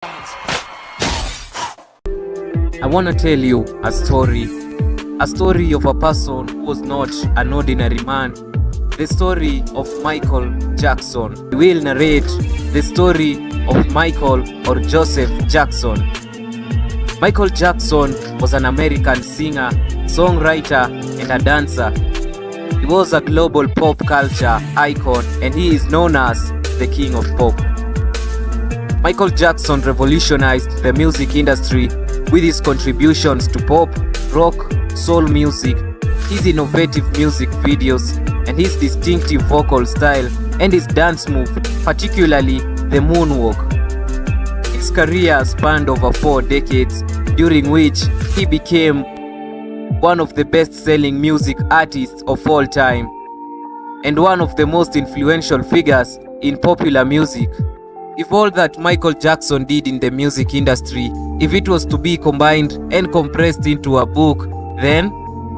I want to tell you a story of a person who was not an ordinary man. The story of Michael Jackson. We will narrate the story of Michael or Joseph Jackson. Michael Jackson was an American singer, songwriter, and a dancer. He was a global pop culture icon, and he is known as the King of Pop. Michael Jackson revolutionized the music industry with his contributions to pop, rock, soul music, his innovative music videos, and his distinctive vocal style and his dance move, particularly the Moonwalk. His career spanned over 4 decades, during which he became one of the best-selling music artists of all time and one of the most influential figures in popular music. If all that Michael Jackson did in the music industry, if it was to be combined and compressed into a book, then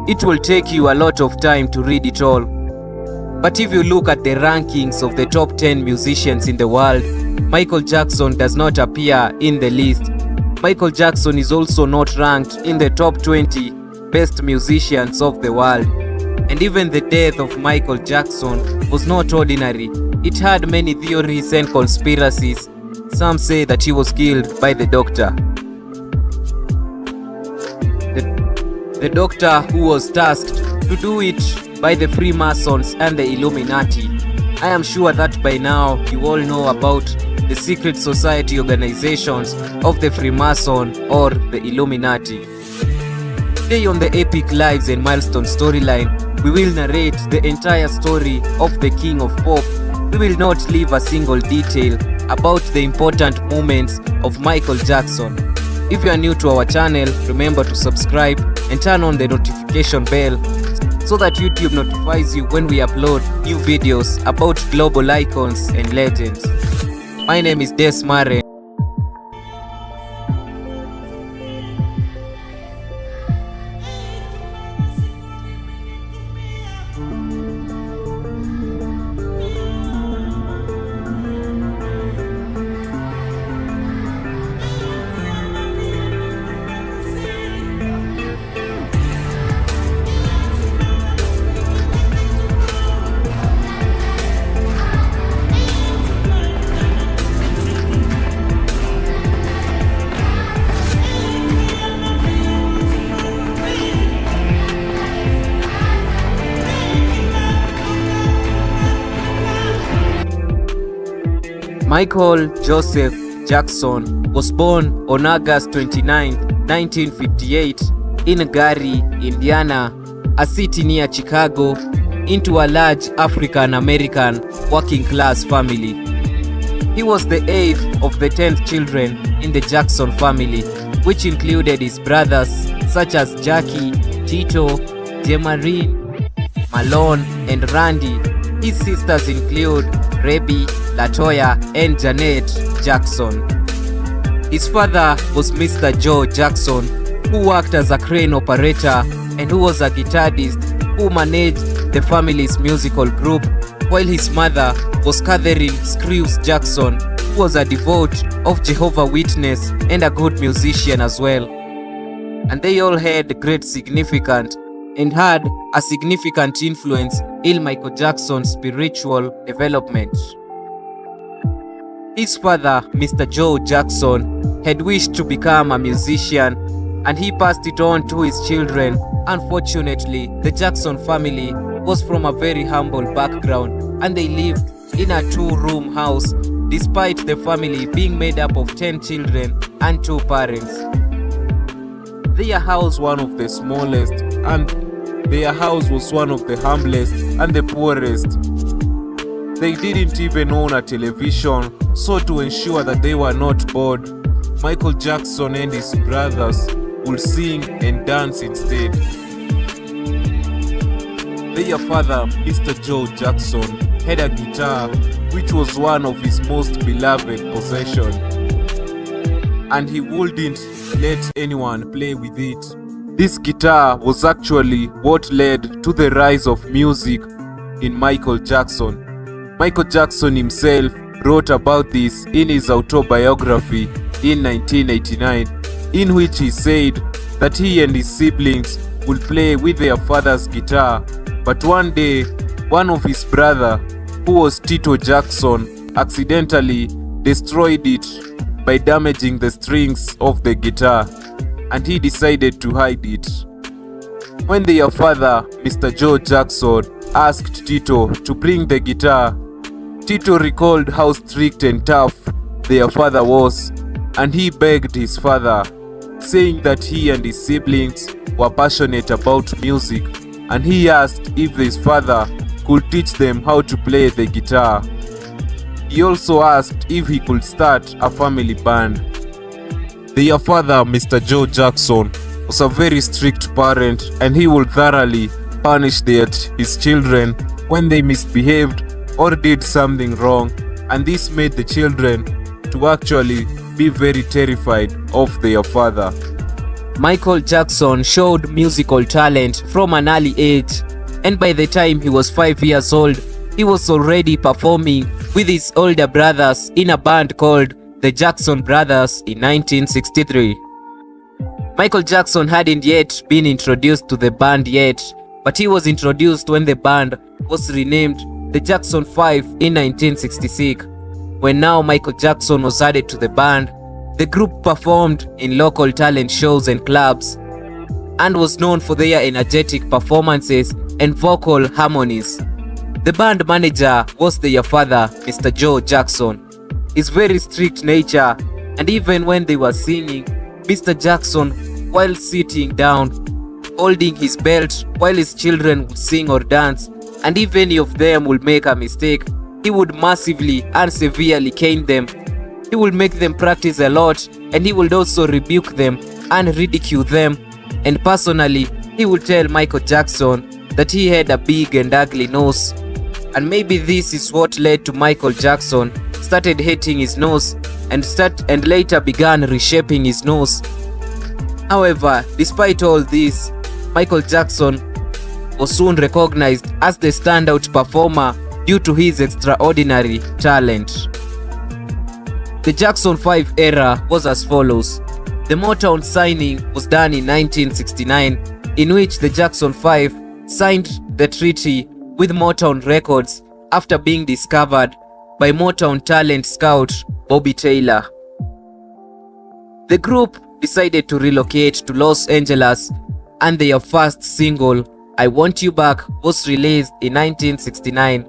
it will take you a lot of time to read it all. But if you look at the rankings of the top 10 musicians in the world, Michael Jackson does not appear in the list. Michael Jackson is also not ranked in the top 20 best musicians of the world. And even the death of Michael Jackson was not ordinary. It had many theories and conspiracies. Some say that he was killed by the doctor. The doctor who was tasked to do it by the Freemasons and the Illuminati. I am sure that by now you all know about the secret society organizations of the Freemason or the Illuminati. Today on the Epic Lives and Milestone storyline, we will narrate the entire story of the King of Pop. We will not leave a single detail about the important moments of Michael Jackson. If you are new to our channel, remember to subscribe and turn on the notification bell so that YouTube notifies you when we upload new videos about global icons and legends. My name is Des Mare. Michael Joseph Jackson was born on August 29, 1958 in Gary, Indiana, a city near Chicago, into a large African-American working-class family. He was the 8th of the 10 children in the Jackson family, which included his brothers such as Jackie, Tito, Jemarine, Malone, and Randy. His sisters include Rebby, Latoya, and Janet Jackson. His father was Mr. Joe Jackson, who worked as a crane operator and who was a guitarist who managed the family's musical group, while his mother was Catherine Screws Jackson, who was a devout of Jehovah's Witness and a good musician as well. And they all had great significance and had a significant influence in Michael Jackson's spiritual development. His father, Mr. Joe Jackson, had wished to become a musician, and he passed it on to his children. Unfortunately, the Jackson family was from a very humble background, and they lived in a 2-room house, despite the family being made up of 10 children and 2 parents. Their house was one of the smallest, and their house was one of the humblest and the poorest. They didn't even own a television, so to ensure that they were not bored, Michael Jackson and his brothers would sing and dance instead. Their father, Mr. Joe Jackson, had a guitar which was one of his most beloved possessions, and he wouldn't let anyone play with it. This guitar was actually what led to the rise of music in Michael Jackson. Michael Jackson himself wrote about this in his autobiography, in 1989, in which he said that he and his siblings would play with their father's guitar, but one day, one of his brother, who was Tito Jackson, accidentally destroyed it by damaging the strings of the guitar, and he decided to hide it. When their father, Mr. Joe Jackson, asked Tito to bring the guitar, Tito recalled how strict and tough their father was, and he begged his father, saying that he and his siblings were passionate about music, and he asked if his father could teach them how to play the guitar. He also asked if he could start a family band. Their father, Mr. Joe Jackson, was a very strict parent, and he would thoroughly punish his children when they misbehaved or did something wrong, and this made the children to actually be very terrified of their father. Michael Jackson showed musical talent from an early age, and by the time he was 5 years old, he was already performing with his older brothers in a band called the Jackson Brothers in 1963. Michael Jackson hadn't yet been introduced to the band yet, but he was introduced when the band was renamed the Jackson 5 in 1966. When now Michael Jackson was added to the band, the group performed in local talent shows and clubs and was known for their energetic performances and vocal harmonies. The band manager was their father, Mr. Joe Jackson. His very strict nature, and even when they were singing, Mr. Jackson, while sitting down, holding his belt while his children would sing or dance, and if any of them would make a mistake, he would massively and severely cane them. He would make them practice a lot, and he would also rebuke them and ridicule them. And personally, he would tell Michael Jackson that he had a big and ugly nose. And maybe this is what led to Michael Jackson started hating his nose and later began reshaping his nose. However, despite all this, Michael Jackson was soon recognized as the standout performer due to his extraordinary talent. The Jackson 5 era was as follows. The Motown signing was done in 1969, in which the Jackson 5 signed the treaty with Motown Records after being discovered by Motown talent scout Bobby Taylor. The group decided to relocate to Los Angeles, and their first single, I Want You Back, was released in 1969.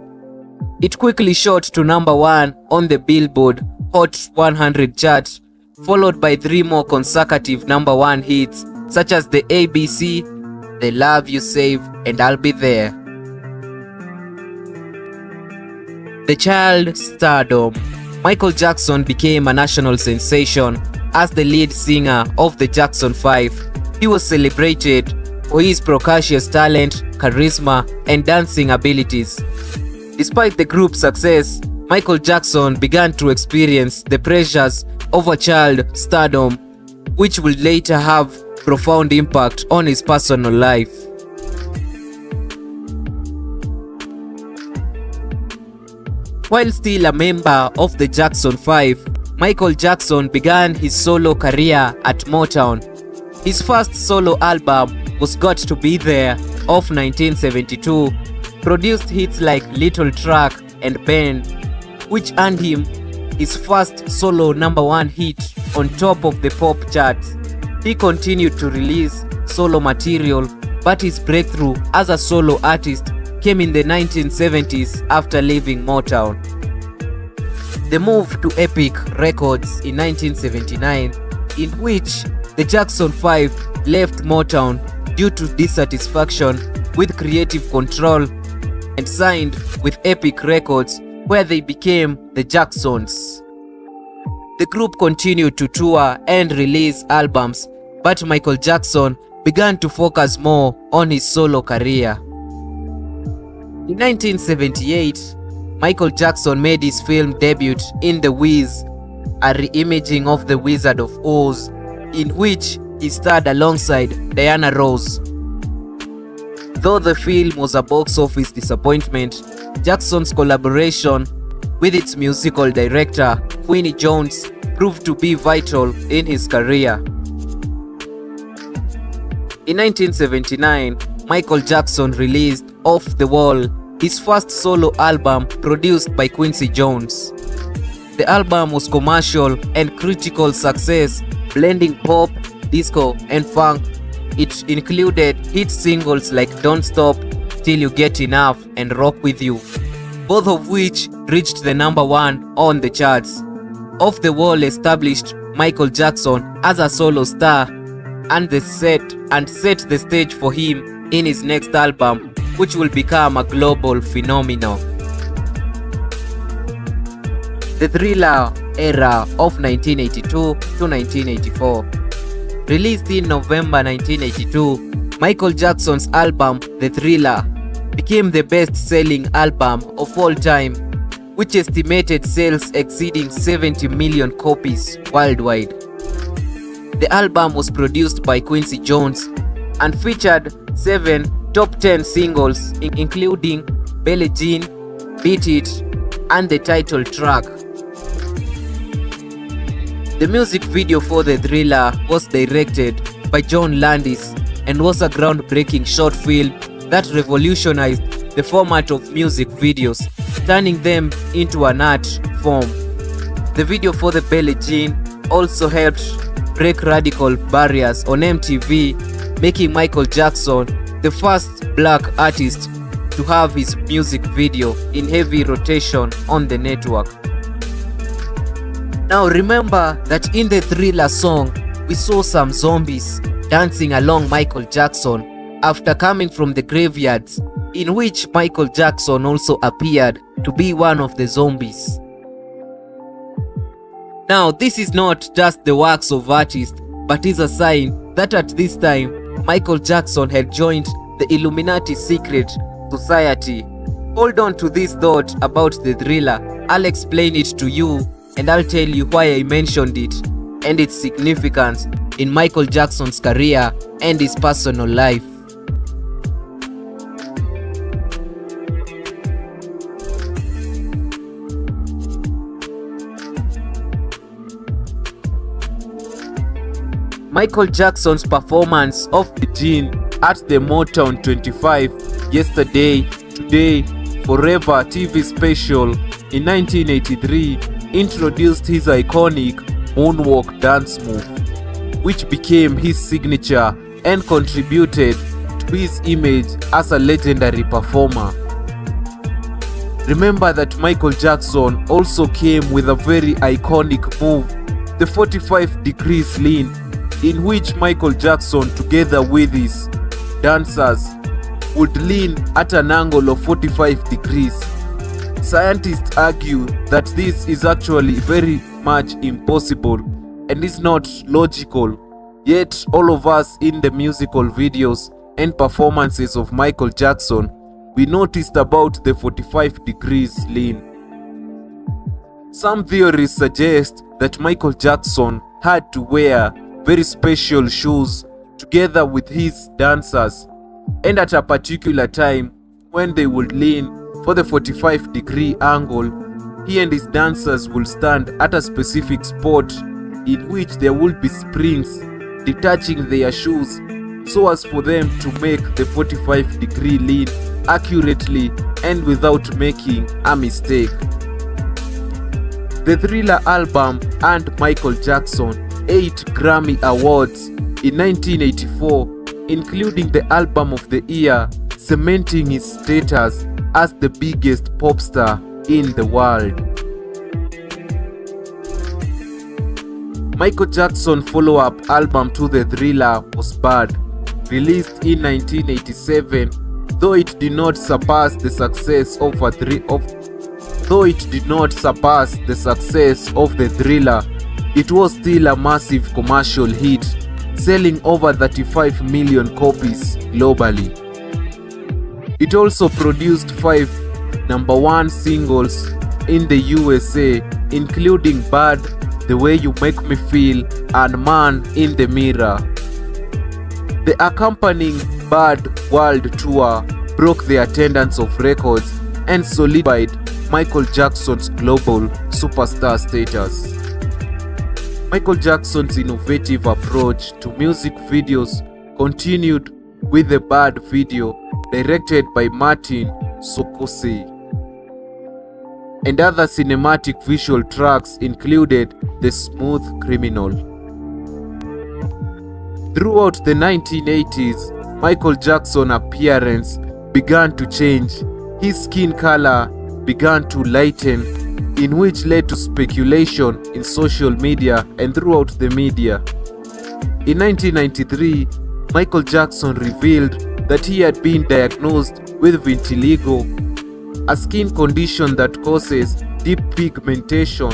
It quickly shot to number 1 on the Billboard Hot 100 chart, followed by 3 more consecutive number 1 hits such as the ABC, The Love You Save, and I'll Be There. The child stardom. Michael Jackson became a national sensation as the lead singer of the Jackson 5. He was celebrated for his precocious talent, charisma, and dancing abilities. Despite the group's success, Michael Jackson began to experience the pressures of a child stardom, which would later have profound impact on his personal life. While still a member of the Jackson 5, Michael Jackson began his solo career at Motown. His first solo album was Got to Be There of 1972, produced hits like Little Truck and Bend, which earned him his first solo number 1 hit on top of the pop charts. He continued to release solo material, but his breakthrough as a solo artist came in the 1970s after leaving Motown. The move to Epic Records in 1979, in which the Jackson 5 left Motown due to dissatisfaction with creative control and signed with Epic Records, where they became the Jacksons. The group continued to tour and release albums, but Michael Jackson began to focus more on his solo career. In 1978, Michael Jackson made his film debut in The Wiz, a reimagining of The Wizard of Oz, in which he starred alongside Diana Ross. Though the film was a box office disappointment, Jackson's collaboration with its musical director, Quincy Jones, proved to be vital in his career. In 1979, Michael Jackson released Off the Wall, his first solo album produced by Quincy Jones. The album was commercial and critical success, blending pop, disco, and funk. It included hit singles like Don't Stop, Till You Get Enough, and Rock With You, both of which reached the #1 on the charts. Off the Wall established Michael Jackson as a solo star and set the stage for him in his next album, which will become a global phenomenon. The Thriller era of 1982 to 1984. Released in November 1982, Michael Jackson's album The Thriller became the best-selling album of all time, which estimated sales exceeding 70 million copies worldwide. The album was produced by Quincy Jones and featured 7 top 10 singles, including Billie Jean, Beat It, and the title track. The music video for The Thriller was directed by John Landis and was a groundbreaking short film that revolutionized the format of music videos, turning them into an art form. The video for the Billie Jean also helped break radical barriers on MTV, making Michael Jackson the first black artist to have his music video in heavy rotation on the network. Now remember that in the Thriller song, we saw some zombies dancing along Michael Jackson after coming from the graveyards, in which Michael Jackson also appeared to be one of the zombies. Now this is not just the works of artists, but is a sign that at this time, Michael Jackson had joined the Illuminati secret society. Hold on to this thought about the Thriller. I'll explain it to you, and I'll tell you why I mentioned it and its significance in Michael Jackson's career and his personal life. Michael Jackson's performance of The Jean at the Motown 25 Yesterday, Today, Forever TV special in 1983 introduced his iconic Moonwalk dance move, which became his signature and contributed to his image as a legendary performer. Remember that Michael Jackson also came with a very iconic move, the 45 degrees lean, in which Michael Jackson together with his dancers would lean at an angle of 45 degrees. Scientists argue that this is actually very much impossible and is not logical, yet all of us in the musical videos and performances of Michael Jackson, we noticed about the 45 degrees lean. Some theories suggest that Michael Jackson had to wear very special shoes together with his dancers, and at a particular time when they would lean for the 45-degree angle, he and his dancers will stand at a specific spot in which there will be springs detaching their shoes so as for them to make the 45-degree lean accurately and without making a mistake. The Thriller album earned Michael Jackson 8 Grammy Awards in 1984, including the Album of the Year, cementing his status as the biggest pop star in the world. Michael Jackson's follow-up album to The Thriller was Bad, released in 1987, though it did not surpass the success of The Thriller. It was still a massive commercial hit, selling over 35 million copies globally. It also produced 5 #1 singles in the USA, including Bad, The Way You Make Me Feel, and Man in the Mirror. The accompanying Bad World Tour broke the attendance of records and solidified Michael Jackson's global superstar status. Michael Jackson's innovative approach to music videos continued with the Bad video directed by Martin Scorsese. And other cinematic visual tracks included The Smooth Criminal. Throughout the 1980s, Michael Jackson's appearance began to change. His skin color began to lighten, in which led to speculation in social media and throughout the media. In 1993, Michael Jackson revealed that he had been diagnosed with vitiligo, a skin condition that causes deep pigmentation.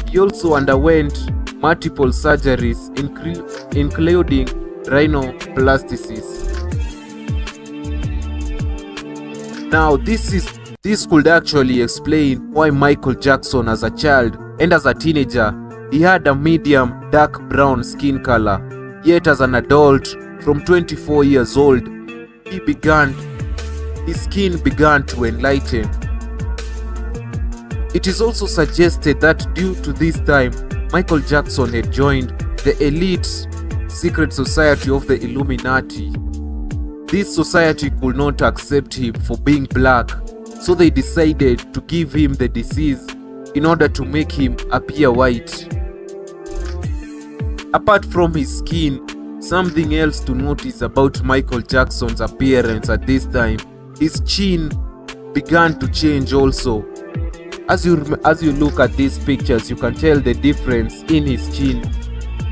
He also underwent multiple surgeries, including rhinoplasties. Now, this could actually explain why Michael Jackson as a child and as a teenager, he had a medium dark brown skin color, yet as an adult from 24 years old, his skin began to enlighten. It is also suggested that due to this time, Michael Jackson had joined the elite secret society of the Illuminati. This society could not accept him for being black, so they decided to give him the disease in order to make him appear white. Apart from his skin, something else to notice about Michael Jackson's appearance at this time, his chin began to change also. As you look at these pictures, you can tell the difference in his chin.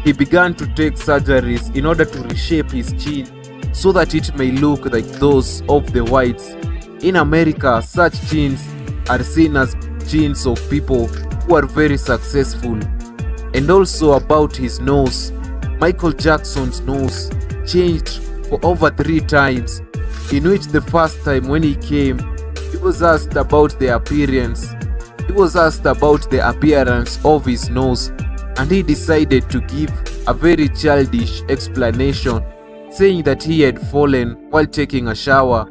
He began to take surgeries in order to reshape his chin so that it may look like those of the whites. In America, such chins are seen as chins of people who are very successful. And also about his nose, Michael Jackson's nose changed for over 3 times, in which the first time when he came, he was asked about the appearance. He was asked about the appearance of his nose, and he decided to give a very childish explanation, saying that he had fallen while taking a shower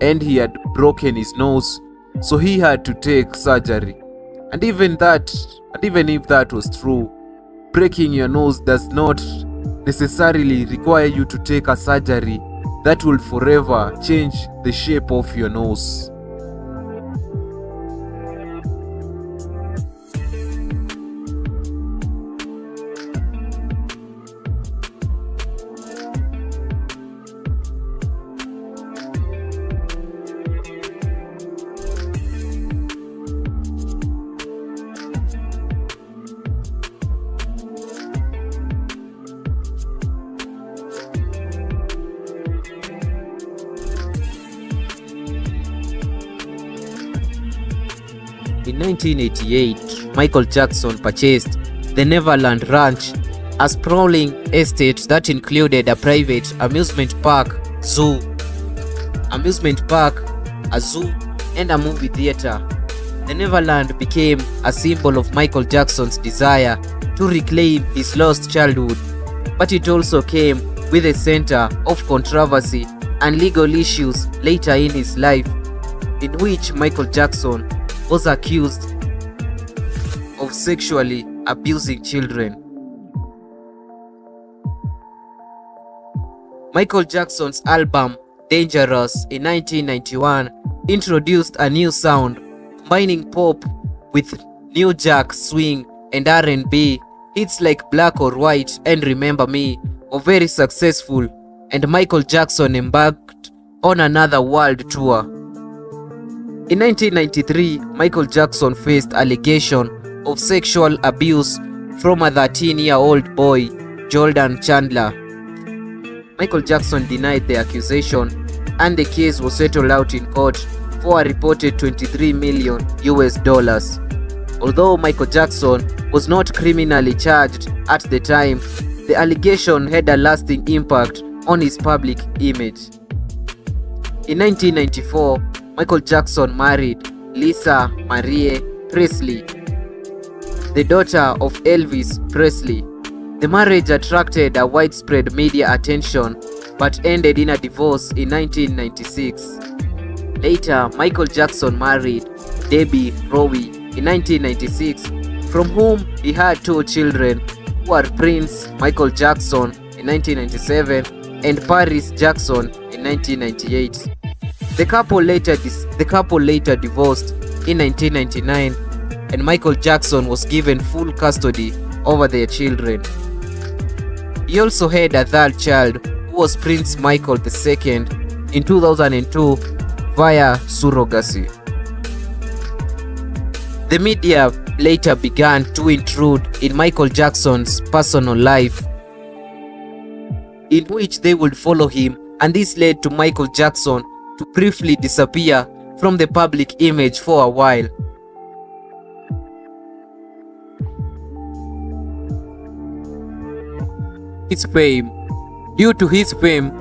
and he had broken his nose, so he had to take surgery. And even if that was true, breaking your nose does not necessarily require you to take a surgery that will forever change the shape of your nose. In 1988, Michael Jackson purchased the Neverland Ranch, a sprawling estate that included a private amusement park, a zoo, and a movie theater. The Neverland became a symbol of Michael Jackson's desire to reclaim his lost childhood, but it also came with a center of controversy and legal issues later in his life, in which Michael Jackson was accused of sexually abusing children. Michael Jackson's album Dangerous in 1991 introduced a new sound, combining pop with new jack, swing, and R&B. Hits like Black or White and Remember Me were very successful, and Michael Jackson embarked on another world tour. In 1993, Michael Jackson faced allegation of sexual abuse from a 13-year-old boy, Jordan Chandler. Michael Jackson denied the accusation, and the case was settled out in court for a reported $23 million. Although Michael Jackson was not criminally charged at the time, the allegation had a lasting impact on his public image. In 1994, Michael Jackson married Lisa Marie Presley, the daughter of Elvis Presley. The marriage attracted a widespread media attention but ended in a divorce in 1996. Later, Michael Jackson married Debbie Rowe in 1996, from whom he had 2 children, who are Prince Michael Jackson in 1997 and Paris Jackson in 1998. The couple later divorced in 1999, and Michael Jackson was given full custody over their children. He also had a third child, who was Prince Michael II, in 2002 via surrogacy. The media later began to intrude in Michael Jackson's personal life, in which they would follow him, and this led to Michael Jackson to briefly disappear from the public image for a while. Due to his fame,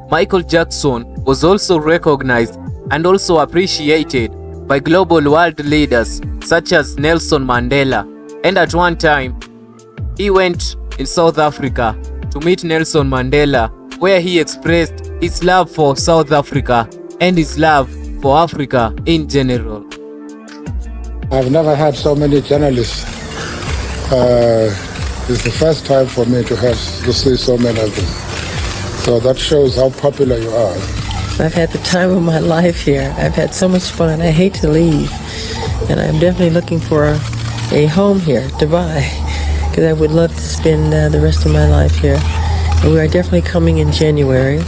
Michael Jackson was also recognized and also appreciated by global world leaders such as Nelson Mandela, and at one time he went in South Africa to meet Nelson Mandela, where he expressed his love for South Africa and his love for Africa in general. I've never had so many journalists. It's the first time for me to see so many of them. So that shows how popular you are. I've had the time of my life here. I've had so much fun. I hate to leave. And I'm definitely looking for a home here to buy, because I would love to spend the rest of my life here. And we are definitely coming in January.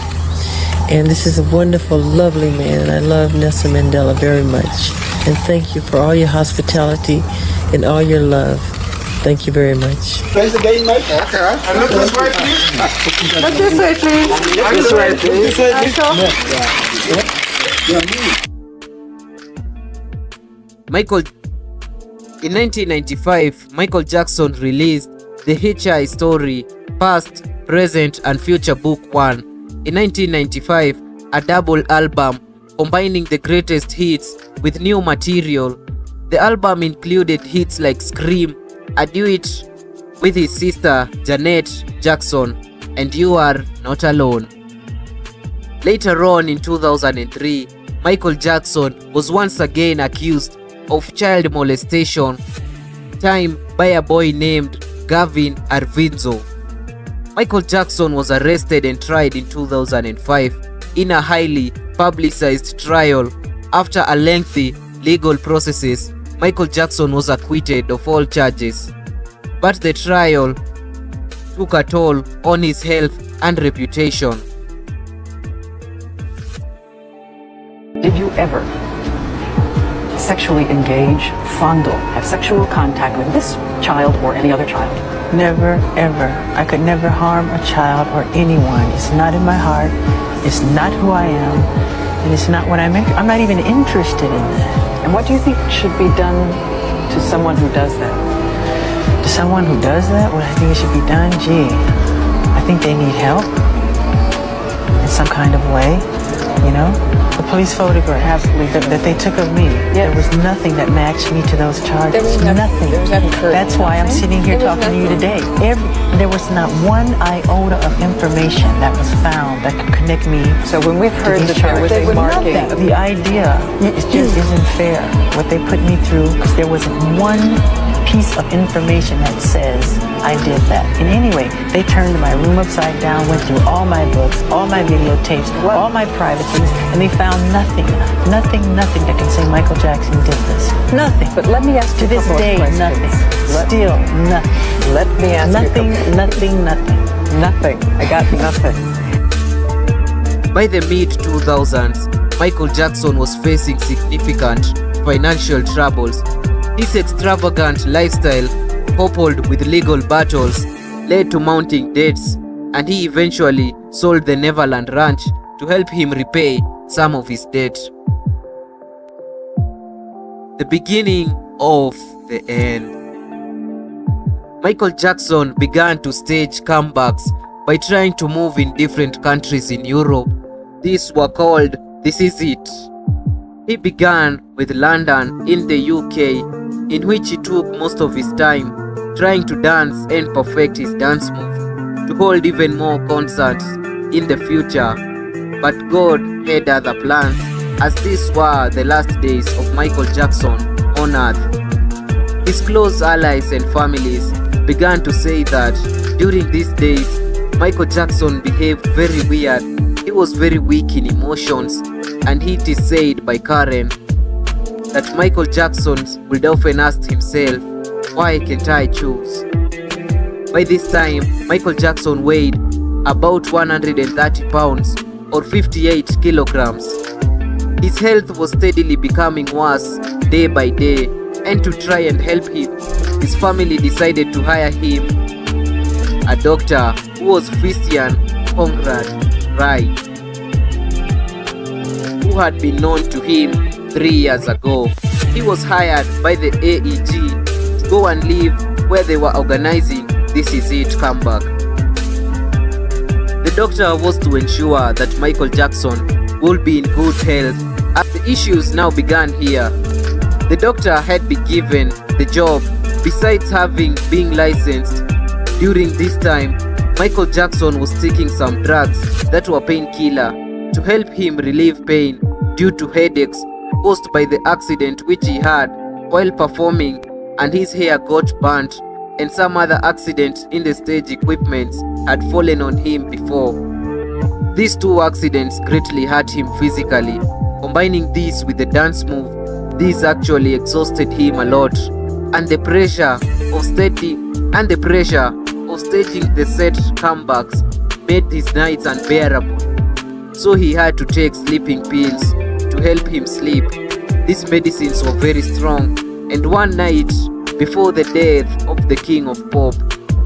And this is a wonderful, lovely man, and I love Nelson Mandela very much. And thank you for all your hospitality and all your love. Thank you very much. Place again, Mike. Okay. And look this way, please. Look this way, please. This way, please. In 1995, Michael Jackson released the HI Story, Past, Present and Future Book 1. In 1995, a double album combining the greatest hits with new material. The album included hits like Scream, a duet with his sister Janet Jackson, and You Are Not Alone. Later on in 2003, Michael Jackson was once again accused of child molestation, time by a boy named Gavin Arvinzo. Michael Jackson was arrested and tried in 2005 in a highly publicized trial. After a lengthy legal processes, Michael Jackson was acquitted of all charges, but the trial took a toll on his health and reputation. Did you ever sexually engage, fondle, have sexual contact with this child or any other child? Never, ever. I could never harm a child or anyone. It's not in my heart. It's not who I am. And it's not what I'm not even interested in that. And what do you think should be done to someone who does that? To someone who does that, what I think it should be done, gee, I think they need help in some kind of way, you know? The police photograph that they took of me, there was nothing that matched me to those charges. Nothing. That's why I'm sitting here talking to you today. There was not one iota of information that was found that could connect me. So when we've heard that there was a marking, the idea, it just isn't fair what they put me through, because there wasn't one piece of information that says I did that. In any way, they turned my room upside down, went through all my books, all my videotapes, all my private things, and they found nothing that can say Michael Jackson did this. Nothing. But let me ask you to this day, nothing. Still nothing. Let me ask you nothing. Nothing. I got nothing. By the mid-2000s, Michael Jackson was facing significant financial troubles. His extravagant lifestyle, coupled with legal battles, led to mounting debts, and he eventually sold the Neverland Ranch to help him repay some of his debt. The beginning of the end. Michael Jackson began to stage comebacks by trying to move in different countries in Europe. These were called This Is It. He began with London in the UK, in which he took most of his time trying to dance and perfect his dance move to hold even more concerts in the future. But God had other plans, as these were the last days of Michael Jackson on earth. His close allies and families began to say that during these days, Michael Jackson behaved very weird. He was very weak in emotions, and it is said by Karen that Michael Jackson would often ask himself, why can't I choose? By this time, Michael Jackson weighed about 130 pounds or 58 kilograms. His health was steadily becoming worse day by day, and to try and help him, his family decided to hire him a doctor who was Christian Conrad Wright, who had been known to him 3 years ago. He was hired by the AEG to go and live where they were organizing This Is It comeback. The doctor was to ensure that Michael Jackson would be in good health, as the issues now began here. The doctor had been given the job. Besides having been licensed, during this time, Michael Jackson was taking some drugs that were painkiller to help him relieve pain due to headaches caused by the accident which he had while performing, and his hair got burnt, and some other accidents in the stage equipment had fallen on him before. These two accidents greatly hurt him physically. Combining this with the dance move, this actually exhausted him a lot, and the pressure of staging the set comebacks made his nights unbearable. So he had to take sleeping pills to help him sleep. These medicines were very strong, and one night before the death of the King of Pop,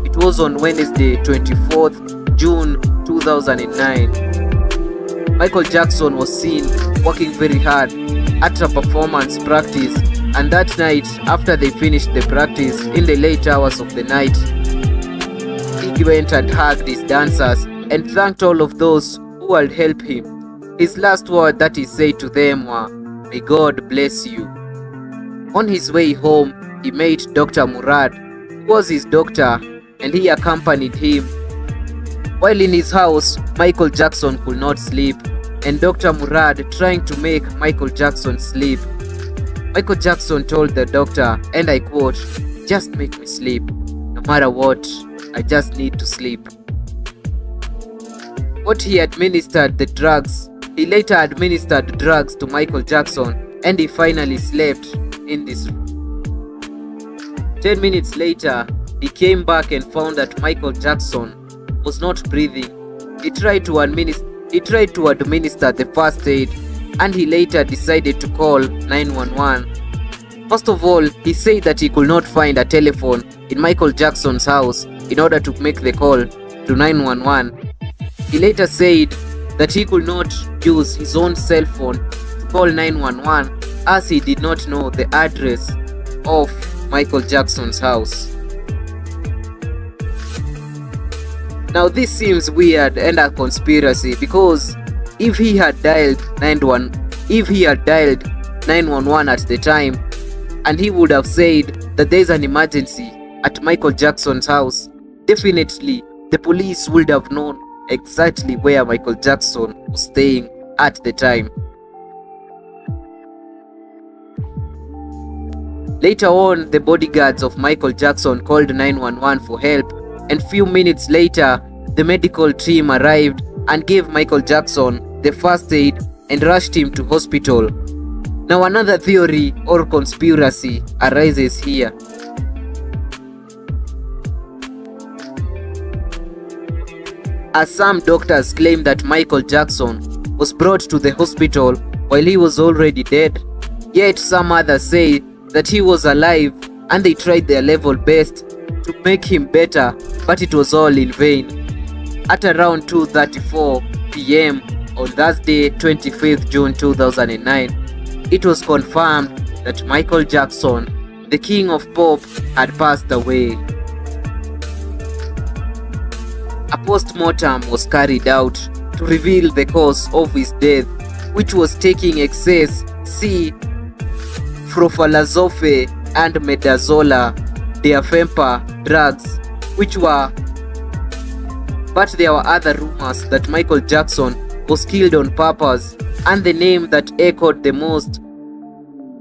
it was on Wednesday 24th June 2009, Michael Jackson was seen working very hard at a performance practice, and that night, after they finished the practice in the late hours of the night, he went and hugged his dancers and thanked all of those who had helped him. His last word that he said to them were, "May God bless you." On his way home, he met Dr. Murad, who was his doctor, and he accompanied him. While in his house, Michael Jackson could not sleep, and Dr. Murad trying to make Michael Jackson sleep. Michael Jackson told the doctor, and I quote, "Just make me sleep. No matter what, I just need to sleep." What he administered the drugs, he later administered drugs to Michael Jackson, and he finally slept in this room. 10 minutes later, he came back and found that Michael Jackson was not breathing. He tried to administer the first aid, and he later decided to call 911. First of all, he said that he could not find a telephone in Michael Jackson's house in order to make the call to 911. He later said that he could not use his own cell phone to call 911 as he did not know the address of Michael Jackson's house. Now this seems weird and a conspiracy, because if he had dialed 911 at the time, and he would have said that there is an emergency at Michael Jackson's house, definitely the police would have known exactly where Michael Jackson was staying at the time. Later on, the bodyguards of Michael Jackson called 911 for help, and few minutes later, the medical team arrived and gave Michael Jackson the first aid and rushed him to hospital. Now another theory or conspiracy arises here. As some doctors claim that Michael Jackson was brought to the hospital while he was already dead, yet some others say that he was alive and they tried their level best to make him better, but it was all in vain. At around 2:34 p.m. on Thursday 25th June 2009, it was confirmed that Michael Jackson, the King of Pop, had passed away. A post-mortem was carried out to reveal the cause of his death, which was taking excess profalazofe and medazola diafempa drugs, but there were other rumors that Michael Jackson was killed on purpose, and the name that echoed the most,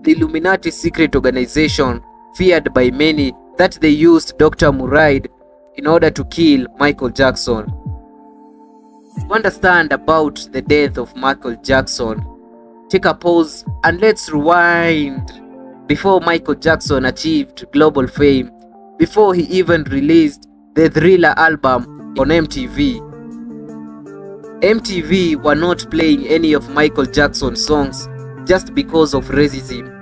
the Illuminati secret organization feared by many, that they used Dr. Muraid in order to kill Michael Jackson. To understand about the death of Michael Jackson, take a pause and let's rewind before Michael Jackson achieved global fame, before he even released the Thriller album on MTV. MTV were not playing any of Michael Jackson's songs just because of racism,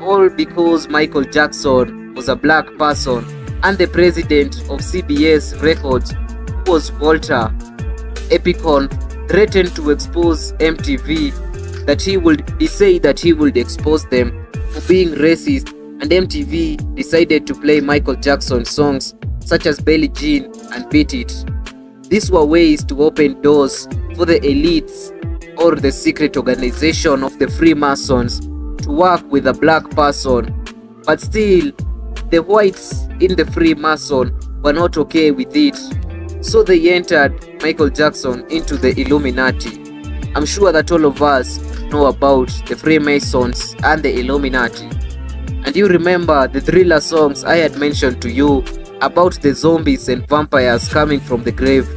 all because Michael Jackson was a black person, and the president of CBS Records, who was Walter Epicon, threatened to expose MTV, he said that he would expose them for being racist, and MTV decided to play Michael Jackson songs such as Billie Jean and Beat It. These were ways to open doors for the elites or the secret organization of the Freemasons to work with a black person, but still the whites in the Freemason were not okay with it, so they entered Michael Jackson into the Illuminati. I'm sure that all of us know about the Freemasons and the Illuminati. And you remember the Thriller songs I had mentioned to you about the zombies and vampires coming from the grave.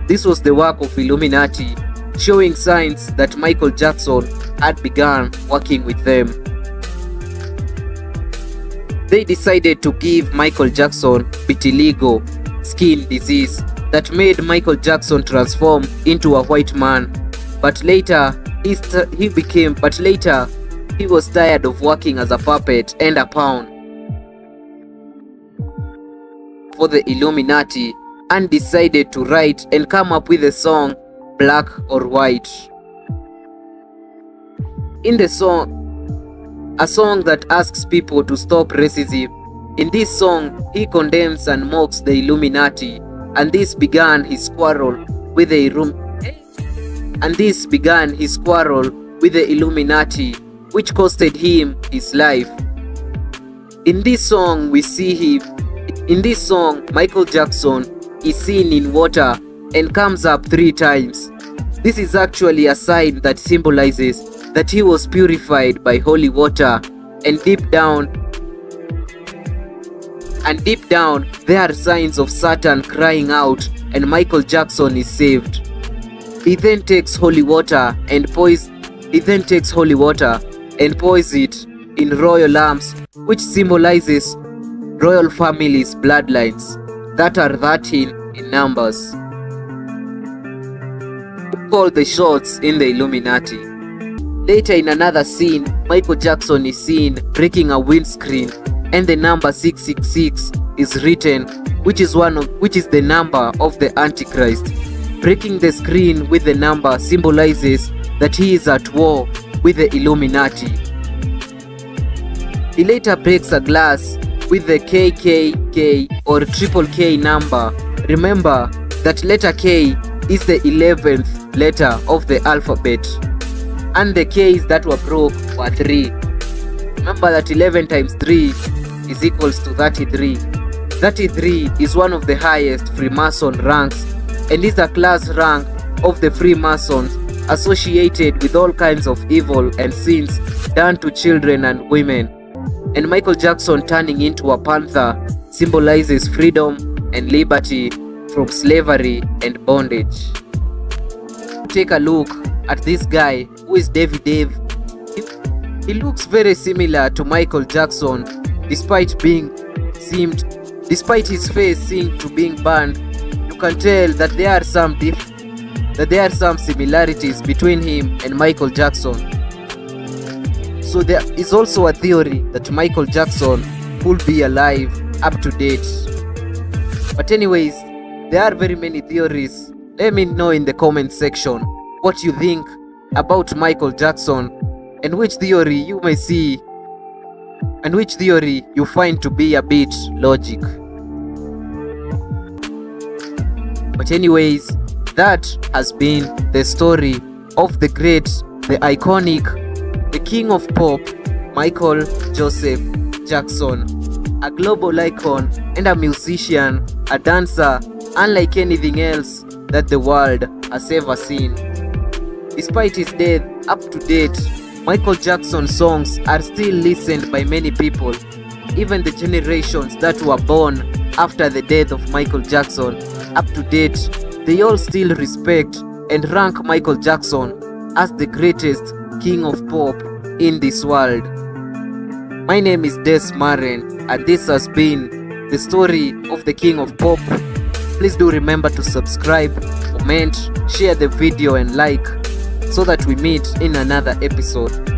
This was the work of Illuminati, showing signs that Michael Jackson had begun working with them. They decided to give Michael Jackson vitiligo, skin disease, that made Michael Jackson transform into a white man. But later, he was tired of working as a puppet and a pawn for the Illuminati, and decided to write and come up with a song, Black or White. In the song, a song that asks people to stop racism. In this song, he condemns and mocks the Illuminati, and this began his quarrel with the Illuminati, which costed him his life. In this song, Michael Jackson is seen in water and comes up 3 times. This is actually a sign that symbolizes that he was purified by holy water, and deep down there are signs of Satan crying out, and Michael Jackson is saved. He then takes holy water and pours it in royal lamps, which symbolizes royal families' bloodlines that are 13 in numbers, who call the shots in the Illuminati. Later, in another scene, Michael Jackson is seen breaking a windscreen, and the number 666 is written, which is the number of the Antichrist. Breaking the screen with the number symbolizes that he is at war with the Illuminati. He later breaks a glass with the KKK or triple K number. Remember that letter K is the 11th letter of the alphabet, and the K's that were broke were 3. Remember that 11 times 3 is equals to 33. 33 is one of the highest Freemason ranks, and is the class rank of the Freemasons, associated with all kinds of evil and sins done to children and women. And Michael Jackson turning into a panther symbolizes freedom and liberty from slavery and bondage. Take a look at this guy who is Davy Dave. He looks very similar to Michael Jackson, despite his face seemed to being burned. You can tell that there are some similarities between him and Michael Jackson. So there is also a theory that Michael Jackson could be alive up to date. But anyways, there are very many theories. Let me know in the comment section what you think about Michael Jackson, and which theory you may see and which theory you find to be a bit logic. But anyways, that has been the story of the great, the iconic, the king of pop, Michael Joseph Jackson, a global icon and a musician, a dancer, unlike anything else that the world has ever seen. Despite his death, up to date, Michael Jackson's songs are still listened by many people. even the generations that were born after the death of Michael Jackson, up to date, they all still respect and rank Michael Jackson as the greatest king of pop in this world. My name is Des Maren, and this has been the story of the king of pop. Please do remember to subscribe, comment, share the video and like, so that we meet in another episode.